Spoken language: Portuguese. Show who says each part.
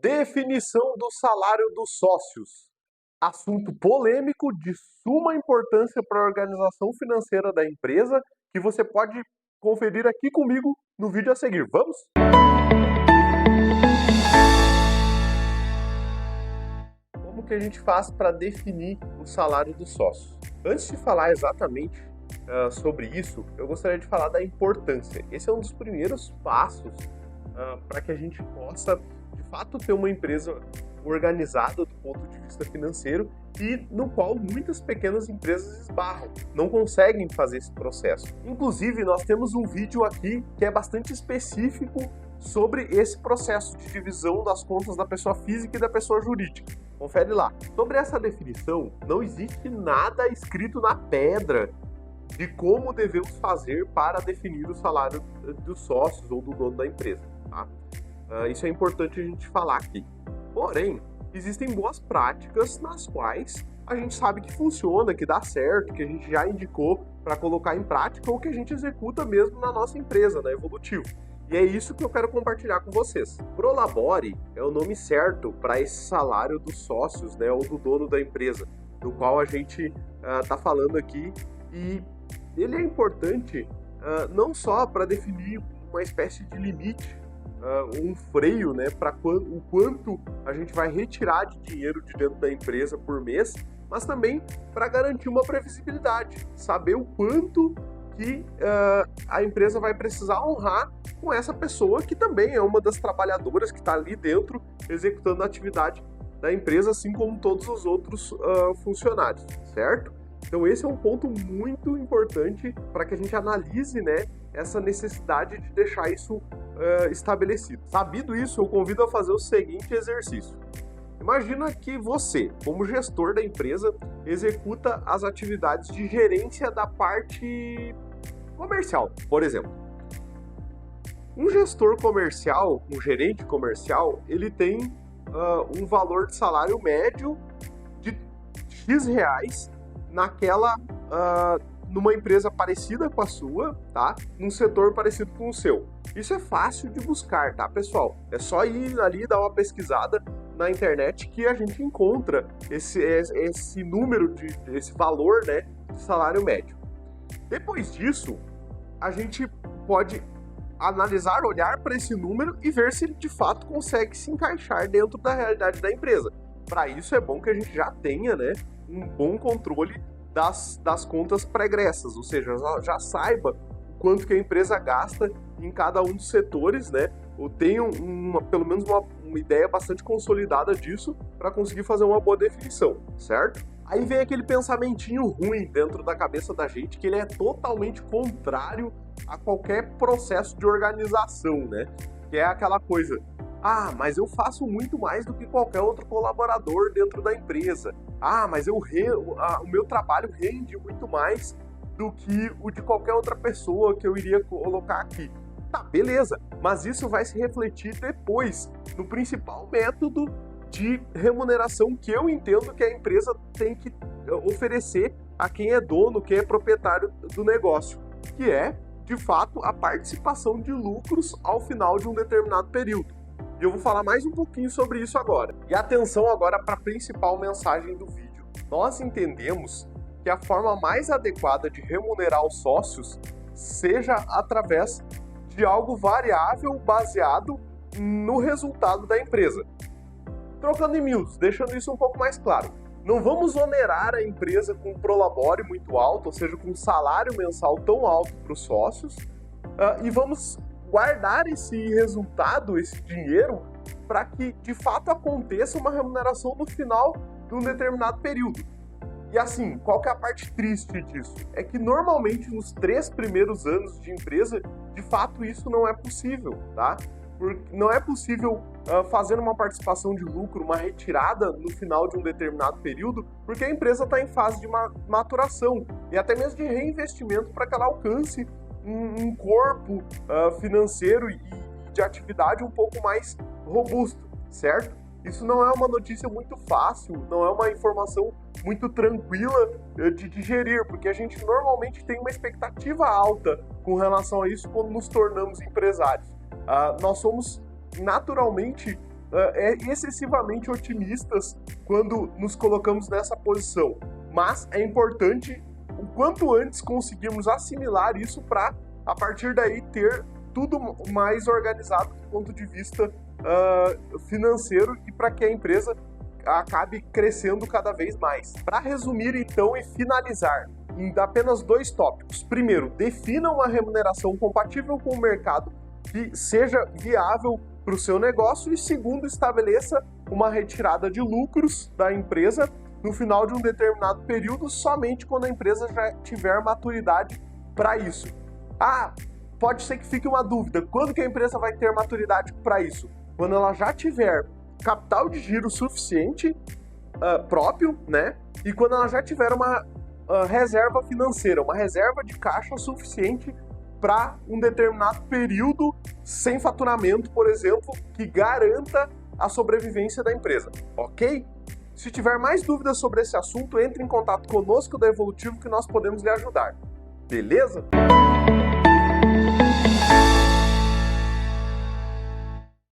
Speaker 1: Definição do salário dos sócios. Assunto polêmico de suma importância para a organização financeira da empresa, que você pode conferir aqui comigo no vídeo a seguir. Vamos? Como que a gente faz para definir o salário dos sócios? Antes de falar exatamente sobre isso, eu gostaria de falar da importância. Esse é um dos primeiros passos para que a gente possa, de fato, ter uma empresa organizada do ponto de vista financeiro e no qual muitas pequenas empresas esbarram, não conseguem fazer esse processo. Inclusive, nós temos um vídeo aqui que é bastante específico sobre esse processo de divisão das contas da pessoa física e da pessoa jurídica. Confere lá. Sobre essa definição, não existe nada escrito na pedra de como devemos fazer para definir o salário dos sócios ou do dono da empresa. Tá? Isso é importante a gente falar aqui. Porém, existem boas práticas nas quais a gente sabe que funciona, que dá certo, que a gente já indicou para colocar em prática ou que a gente executa mesmo na nossa empresa, na Evolutivo. E é isso que eu quero compartilhar com vocês. Prolabore é o nome certo para esse salário dos sócios, né, ou do dono da empresa, do qual a gente está falando aqui. E ele é importante não só para definir uma espécie de limite, um freio, né, para o quanto a gente vai retirar de dinheiro de dentro da empresa por mês, mas também para garantir uma previsibilidade, saber o quanto que a empresa vai precisar honrar com essa pessoa que também é uma das trabalhadoras que está ali dentro executando a atividade da empresa, assim como todos os outros funcionários, certo? Então esse é um ponto muito importante para que a gente analise, né, essa necessidade de deixar isso estabelecido. Sabido isso, eu convido a fazer o seguinte exercício. Imagina que você, como gestor da empresa, executa as atividades de gerência da parte comercial, por exemplo. Um gestor comercial, um gerente comercial, ele tem um valor de salário médio de X reais numa empresa parecida com a sua, tá? Num setor parecido com o seu. Isso é fácil de buscar, tá, pessoal? É só ir ali dar uma pesquisada na internet que a gente encontra esse número, esse valor, né, de salário médio. Depois disso, a gente pode analisar, olhar para esse número e ver se ele de fato consegue se encaixar dentro da realidade da empresa. Para isso é bom que a gente já tenha, né, um bom controle das contas pregressas, ou seja, já saiba quanto que a empresa gasta em cada um dos setores, né? Ou tenha pelo menos uma ideia bastante consolidada disso para conseguir fazer uma boa definição, certo? Aí vem aquele pensamentinho ruim dentro da cabeça da gente, que ele é totalmente contrário a qualquer processo de organização, né? Que é aquela coisa: ah, mas eu faço muito mais do que qualquer outro colaborador dentro da empresa. Ah, mas o meu trabalho rende muito mais do que o de qualquer outra pessoa que eu iria colocar aqui. Tá, beleza, mas isso vai se refletir depois no principal método de remuneração que eu entendo que a empresa tem que oferecer a quem é dono, quem é proprietário do negócio, que é, de fato, a participação de lucros ao final de um determinado período. E eu vou falar mais um pouquinho sobre isso agora. E atenção agora para a principal mensagem do vídeo. Nós entendemos que a forma mais adequada de remunerar os sócios seja através de algo variável baseado no resultado da empresa. Trocando em miúdos, deixando isso um pouco mais claro. Não vamos onerar a empresa com um prolabore muito alto, ou seja, com um salário mensal tão alto para os sócios, e vamos guardar esse resultado, esse dinheiro, para que de fato aconteça uma remuneração no final de um determinado período. E assim, qual que é a parte triste disso? É que normalmente nos 3 primeiros anos de empresa, de fato isso não é possível, tá? Porque não é possível fazer uma participação de lucro, uma retirada no final de um determinado período, porque a empresa está em fase de maturação e até mesmo de reinvestimento para que ela alcance um corpo financeiro e de atividade um pouco mais robusto, certo? Isso não é uma notícia muito fácil, não é uma informação muito tranquila de digerir, porque a gente normalmente tem uma expectativa alta com relação a isso quando nos tornamos empresários. Nós somos naturalmente excessivamente otimistas quando nos colocamos nessa posição, mas é importante o quanto antes conseguirmos assimilar isso para, a partir daí, ter tudo mais organizado do ponto de vista financeiro e para que a empresa acabe crescendo cada vez mais. Para resumir, então, e finalizar, em apenas 2 tópicos. Primeiro, defina uma remuneração compatível com o mercado que seja viável para o seu negócio. E segundo, estabeleça uma retirada de lucros da empresa no final de um determinado período, somente quando a empresa já tiver maturidade para isso. Pode ser que fique uma dúvida, quando que a empresa vai ter maturidade para isso? Quando ela já tiver capital de giro suficiente próprio, né? E quando ela já tiver uma reserva financeira, uma reserva de caixa suficiente para um determinado período sem faturamento, por exemplo, que garanta a sobrevivência da empresa, ok? Se tiver mais dúvidas sobre esse assunto, entre em contato conosco da Evolutivo que nós podemos lhe ajudar, beleza?